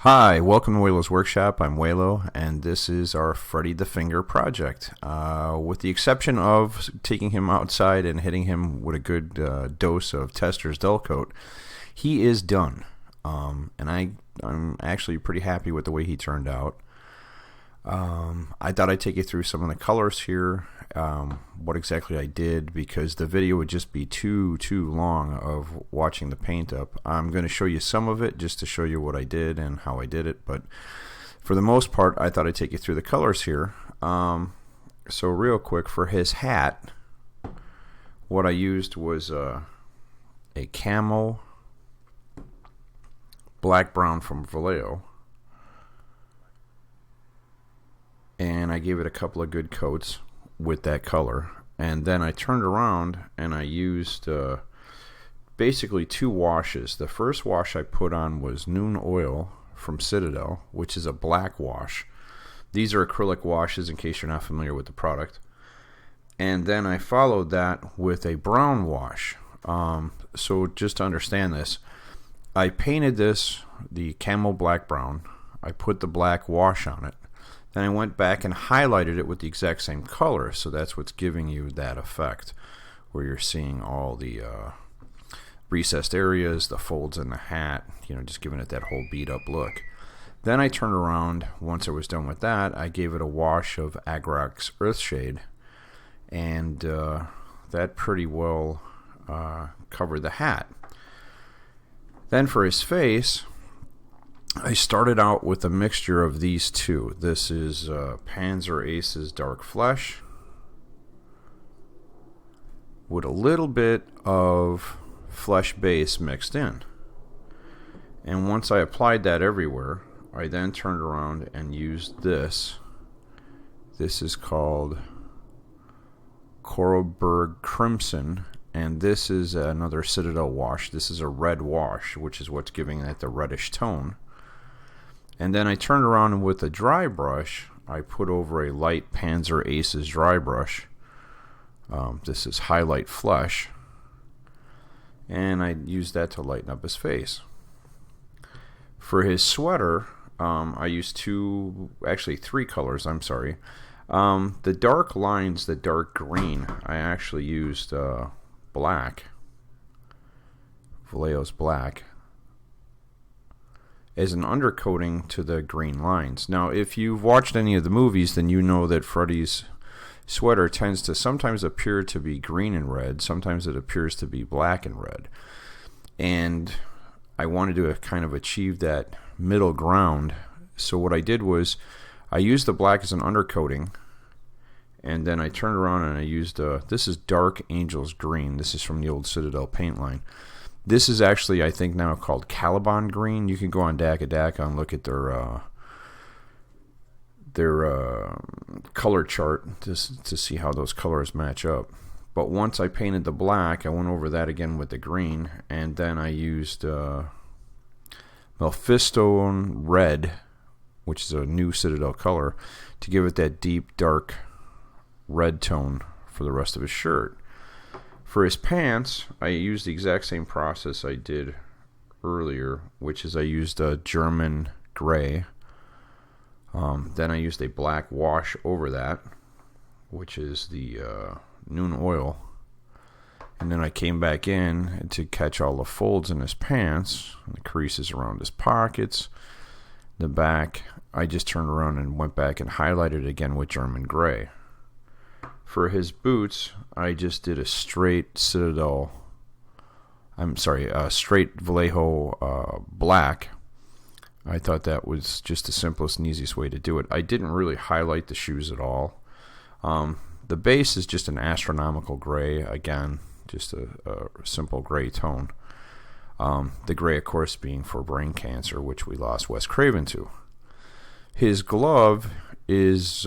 Hi, welcome to Waylo's Workshop. I'm Waylo, and this is our Freddy the Finger project. With the exception of taking him outside and hitting him with a good dose of Tester's Dull Coat, he is done. I'm actually pretty happy with the way he turned out. I thought I'd take you through some of the colors here, what exactly I did, because the video would just be too long of watching the paint up. I'm going to show you some of it just to show you what I did and how I did it, but for the most part I thought I'd take you through the colors here. So real quick, for his hat, what I used was a camo black brown from Vallejo, and I gave it a couple of good coats with that color, and then I turned around and I used basically two washes. The first wash I put on was Noon Oil from Citadel, which is a black wash. These are acrylic washes in case you're not familiar with the product. And then I followed that with a brown wash. So just to understand this, I painted this the camo black brown. I put the black wash on it. Then I went back and highlighted it with the exact same color, so that's what's giving you that effect, where you're seeing all the recessed areas, the folds in the hat, just giving it that whole beat up look. Then I turned around, once I was done with that, I gave it a wash of Agrax Earthshade, and that pretty well covered the hat. Then for his face, I started out with a mixture of these two. This is Panzer Ace's Dark Flesh with a little bit of Flesh Base mixed in. And once I applied that everywhere, I then turned around and used this. This is called Coralberg Crimson, and this is another Citadel wash. This is a red wash, which is what's giving it the reddish tone. And then I turned around with a dry brush. I put over a light Panzer Ace's dry brush. This is Highlight Flesh. And I used that to lighten up his face. For his sweater, I used three colors, I'm sorry. The dark lines, the dark green, I actually used black. Vallejo's black as an undercoating to the green lines. Now, if you've watched any of the movies, then you know that Freddy's sweater tends to sometimes appear to be green and red, sometimes it appears to be black and red. And I wanted to kind of achieve that middle ground. So what I did was I used the black as an undercoating, and then I turned around and I used this is Dark Angels Green. This is from the old Citadel paint line. This is actually, I think, now called Caliban Green. You can go on Daka and look at their color chart to see how those colors match up. But once I painted the black, I went over that again with the green, and then I used Mephisto Red, which is a new Citadel color, to give it that deep, dark red tone for the rest of his shirt. For his pants, I used the exact same process I did earlier, which is I used a German gray. Then I used a black wash over that, which is the Noon Oil. And then I came back in to catch all the folds in his pants, and the creases around his pockets, the back. I just turned around and went back and highlighted it again with German gray. For his boots, I just did a straight straight Vallejo black. I thought that was just the simplest and easiest way to do it. I didn't really highlight the shoes at all. The base is just an astronomical gray, again, just a simple gray tone. The gray, of course, being for brain cancer, which we lost Wes Craven to. His glove is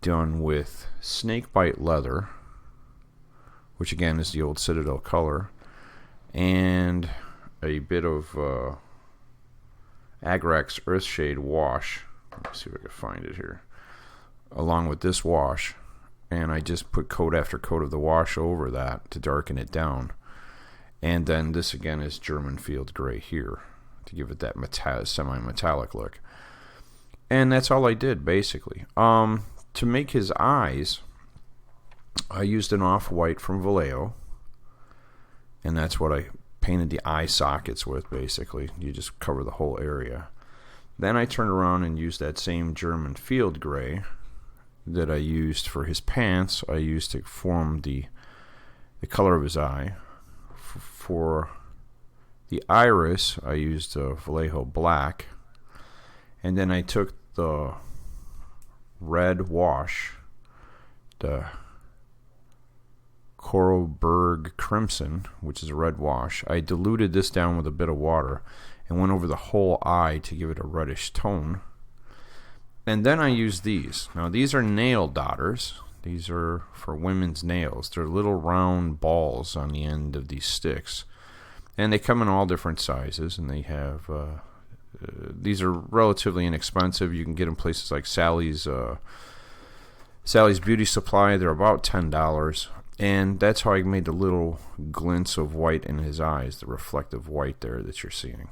done with snakebite leather, which again is the old Citadel color, and a bit of Agrax Earthshade wash. Let me see if I can find it here. Along with this wash, and I just put coat after coat of the wash over that to darken it down. And then this again is German field gray here. to give it that semi-metallic look. And that's all I did, basically. To make his eyes, I used an off-white from Vallejo, and that's what I painted the eye sockets with, basically. You just cover the whole area. Then I turned around and used that same German field gray that I used for his pants. I used to form the color of his eye. For the iris, I used Vallejo black, and then I took the red wash, the Coralberg Crimson, which is a red wash. I diluted this down with a bit of water and went over the whole eye to give it a reddish tone. And then I used these. Now these are nail dotters. These are for women's nails. They're little round balls on the end of these sticks. And they come in all different sizes, and they have these are relatively inexpensive. You can get them places like Sally's Beauty Supply. They're about $10. And that's how I made the little glints of white in his eyes, the reflective white there that you're seeing.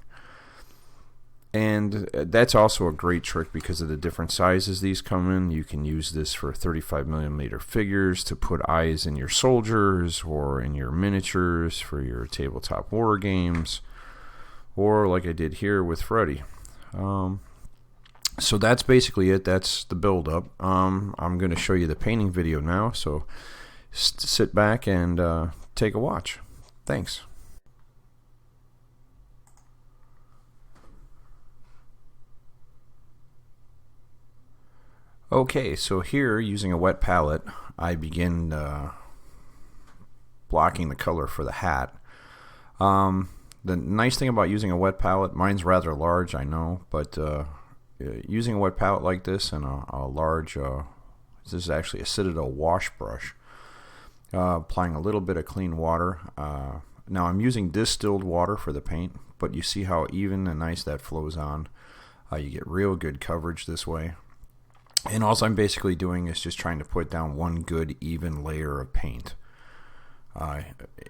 And that's also a great trick because of the different sizes these come in. You can use this for 35mm figures to put eyes in your soldiers or in your miniatures for your tabletop war games, or like I did here with Freddy. So that's basically it. That's the build-up. I'm going to show you the painting video now, so sit back and take a watch. Thanks. Okay, so here, using a wet palette, I begin blocking the color for the hat. The nice thing about using a wet palette, mine's rather large, I know, but using a wet palette like this and a large, this is actually a Citadel wash brush, applying a little bit of clean water. Now I'm using distilled water for the paint, but you see how even and nice that flows on. You get real good coverage this way. And all I'm basically doing is just trying to put down one good even layer of paint.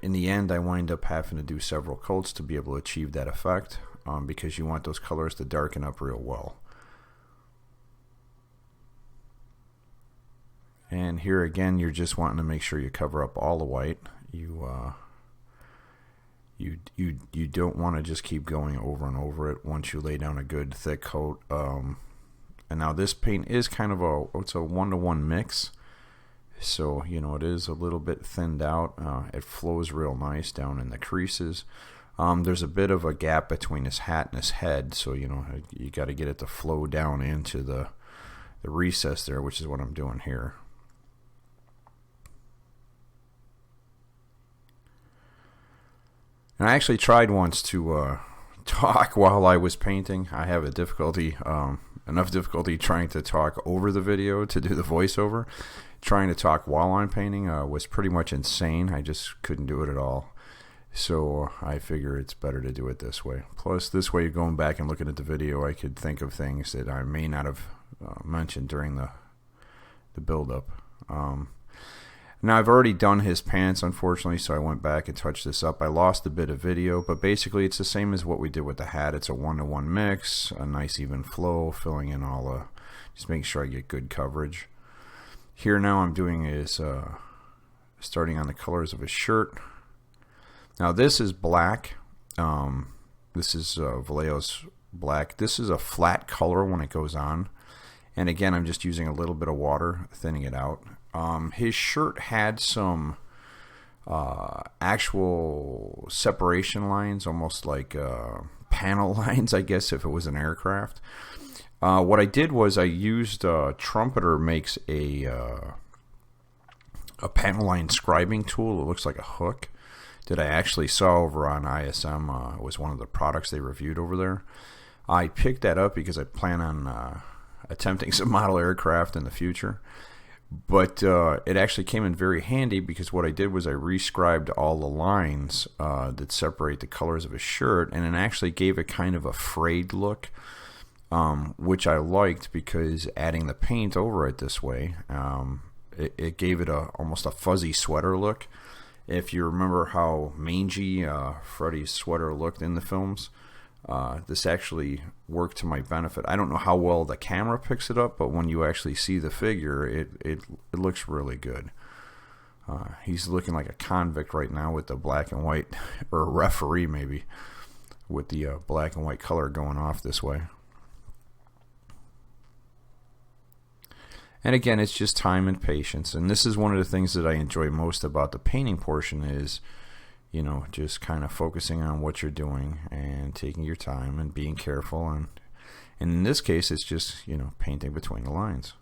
In the end, I wind up having to do several coats to be able to achieve that effect, because you want those colors to darken up real well. And here again, you're just wanting to make sure you cover up all the white. You don't want to just keep going over and over it once you lay down a good thick coat. And now this paint is kind of it's a 1-to-1 mix, so you know it is a little bit thinned out. It flows real nice down in the creases. There's a bit of a gap between his hat and his head, so you know you got to get it to flow down into the recess there, which is what I'm doing here. And I actually tried once to talk while I was painting. I have a difficulty. Enough difficulty trying to talk over the video to do the voiceover. Trying to talk while I'm painting was pretty much insane. I just couldn't do it at all. So I figure it's better to do it this way. Plus, this way, going back and looking at the video, I could think of things that I may not have mentioned during the build-up. Now, I've already done his pants, unfortunately, so I went back and touched this up. I lost a bit of video, but basically it's the same as what we did with the hat. It's a 1-to-1 mix, a nice even flow, filling in all just making sure I get good coverage. Here now I'm doing is starting on the colors of his shirt. Now this is black. This is Vallejo's black. This is a flat color when it goes on. And again, I'm just using a little bit of water, thinning it out. His shirt had some actual separation lines, almost like panel lines, I guess, if it was an aircraft. What I did was I used Trumpeter makes a panel line scribing tool. It looks like a hook that I actually saw over on ISM. It was one of the products they reviewed over there. I picked that up because I plan on attempting some model aircraft in the future. But it actually came in very handy because what I did was I rescribed all the lines that separate the colors of his shirt, and it actually gave it kind of a frayed look, which I liked because adding the paint over it this way, it gave it almost a fuzzy sweater look. If you remember how mangy Freddy's sweater looked in the films, This actually worked to my benefit. I don't know how well the camera picks it up, but when you actually see the figure, it looks really good. He's looking like a convict right now with the black and white, or a referee maybe, with the black and white color going off this way. And again, it's just time and patience. And this is one of the things that I enjoy most about the painting portion is, you know, just kind of focusing on what you're doing and taking your time and being careful. And in this case, it's just, you know, painting between the lines.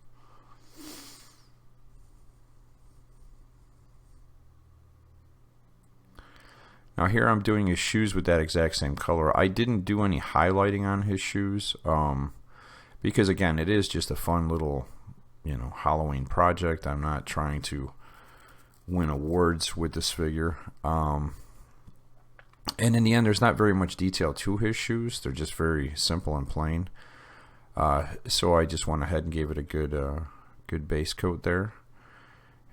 Now here I'm doing his shoes with that exact same color. I didn't do any highlighting on his shoes because, again, it is just a fun little, you know, Halloween project. I'm not trying to win awards with this figure. And in the end, there's not very much detail to his shoes. They're just very simple and plain. So I just went ahead and gave it a good base coat there.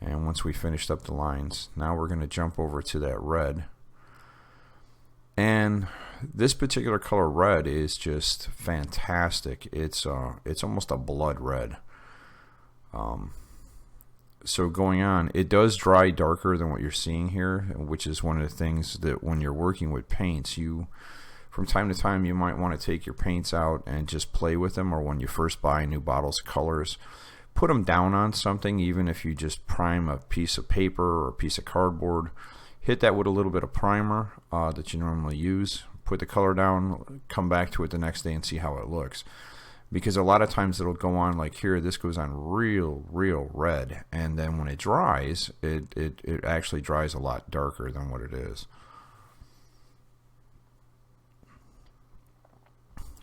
And once we finished up the lines, now we're going to jump over to that red. And this particular color red is just fantastic. It's almost a blood red. So going on, it does dry darker than what you're seeing here, which is one of the things that when you're working with paints, you from time to time you might want to take your paints out and just play with them, or when you first buy new bottles of colors, put them down on something. Even if you just prime a piece of paper or a piece of cardboard, hit that with a little bit of primer that you normally use, put the color down, come back to it the next day and see how it looks. Because a lot of times it'll go on like here, this goes on real red, and then when it dries, it actually dries a lot darker than what it is.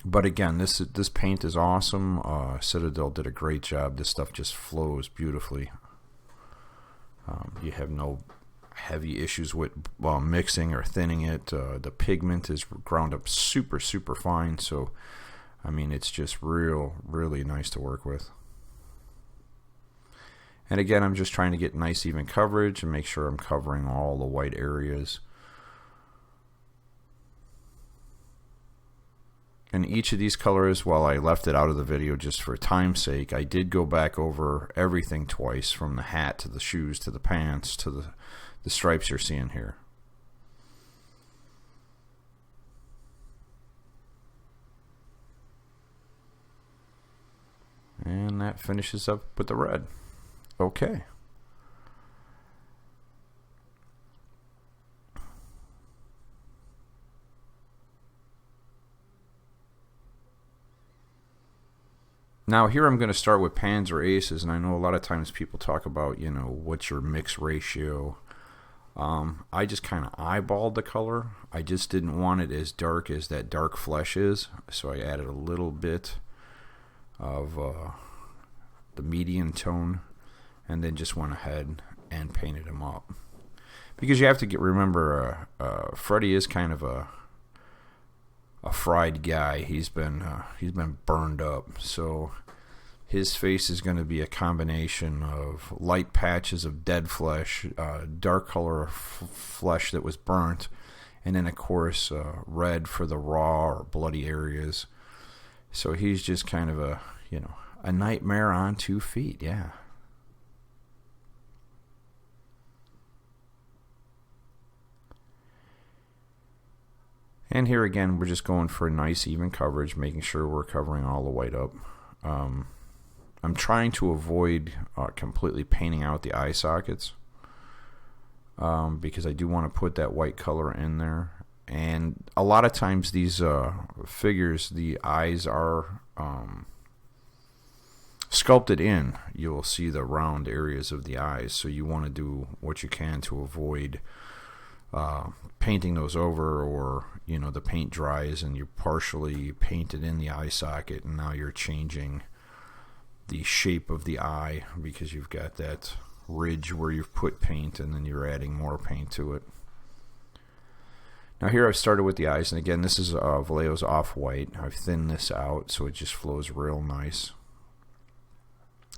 But again, this paint is awesome. Citadel did a great job. This stuff just flows beautifully. You have no heavy issues with mixing or thinning it. The pigment is ground up super fine, so I mean, it's just really nice to work with. And again, I'm just trying to get nice even coverage and make sure I'm covering all the white areas. And each of these colors, while I left it out of the video just for time's sake, I did go back over everything twice, from the hat to the shoes to the pants to the stripes you're seeing here. And that finishes up with the red. Okay. Now here I'm going to start with pans or aces, and I know a lot of times people talk about, you know, what's your mix ratio. I just kind of eyeballed the color. I just didn't want it as dark as that dark flesh is, so I added a little bit of the median tone, and then just went ahead and painted him up. Because you have to remember, Freddy is kind of a fried guy. He's been burned up, so his face is going to be a combination of light patches of dead flesh, dark color flesh that was burnt, and then of course red for the raw or bloody areas. So he's just kind of a, you know, a nightmare on 2 feet. Yeah. And here again, we're just going for a nice even coverage, making sure we're covering all the white up. I'm trying to avoid completely painting out the eye sockets, because I do want to put that white color in there. And a lot of times these figures, the eyes are sculpted in. You'll see the round areas of the eyes, so you want to do what you can to avoid painting those over, or, you know, the paint dries and you partially painted in the eye socket, and now you're changing the shape of the eye because you've got that ridge where you've put paint and then you're adding more paint to it. Now here I've started with the eyes, and again, this is Vallejo's Off-White. I've thinned this out so it just flows real nice.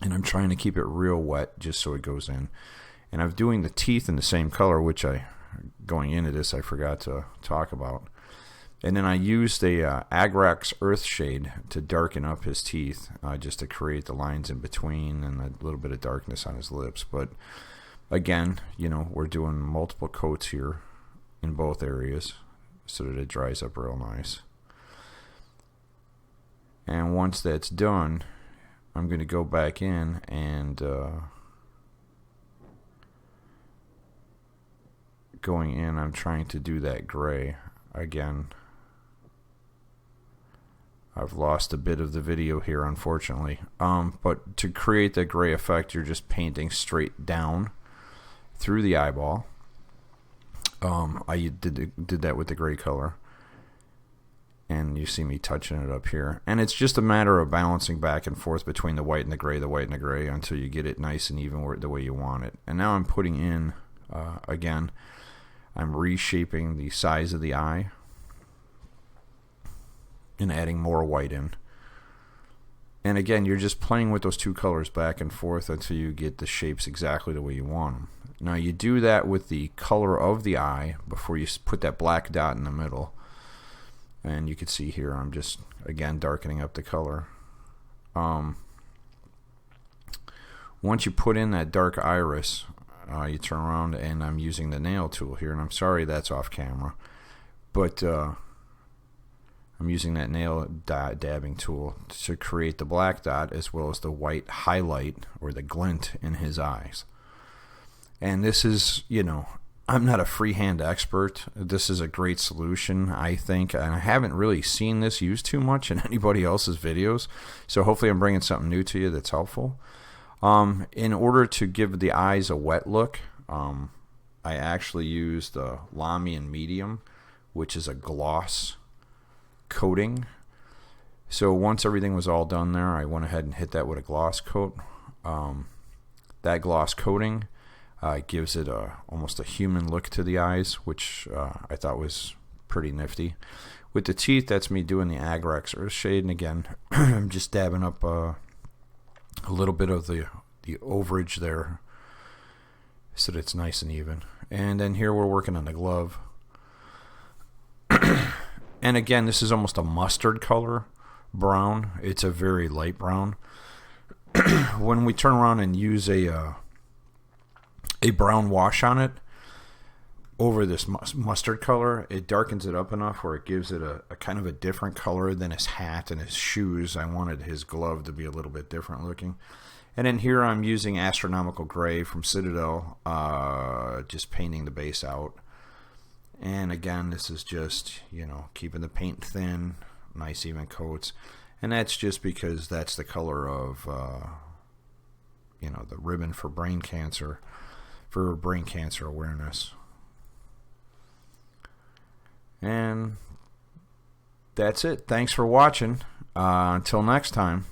And I'm trying to keep it real wet just so it goes in. And I'm doing the teeth in the same color, which going into this I forgot to talk about. And then I used a Agrax Earth Shade to darken up his teeth, just to create the lines in between and a little bit of darkness on his lips. But again, you know, we're doing multiple coats here in both areas so that it dries up real nice. And once that's done, I'm going to go back in and going in, I'm trying to do that gray again. I've lost a bit of the video here, unfortunately. But to create that gray effect, you're just painting straight down through the eyeball. I did that with the gray color. And you see me touching it up here. And it's just a matter of balancing back and forth between the white and the gray, until you get it nice and even the way you want it. And now I'm putting in, again, I'm reshaping the size of the eye and adding more white in. And again, you're just playing with those two colors back and forth until you get the shapes exactly the way you want them. Now you do that with the color of the eye before you put that black dot in the middle. And you can see here I'm just, again, darkening up the color. Once you put in that dark iris, you turn around, and I'm using the nail tool here. And I'm sorry that's off camera. But I'm using that nail dabbing tool to create the black dot as well as the white highlight or the glint in his eyes. And this is, you know, I'm not a freehand expert. This is a great solution, I think, and I haven't really seen this used too much in anybody else's videos, so hopefully I'm bringing something new to you that's helpful. In order to give the eyes a wet look, I actually used Lamy and Medium, which is a gloss coating. So once everything was all done there, I went ahead and hit that with a gloss coat. That gloss coating gives it almost a human look to the eyes, which I thought was pretty nifty. With the teeth, that's me doing the Agrax Earth Shade, and again, I'm just dabbing up a little bit of the overage there so that it's nice and even. And then here we're working on the glove. And again, this is almost a mustard color brown. It's a very light brown. When we turn around and use a brown wash on it over this mustard color, it darkens it up enough where it gives it a kind of a different color than his hat and his shoes. I wanted his glove to be a little bit different looking. And then here I'm using Astronomical Gray from Citadel, just painting the base out. And again, this is just, you know, keeping the paint thin, nice even coats. And that's just because that's the color of, you know, the ribbon for brain cancer awareness. And that's it. Thanks for watching. Until next time.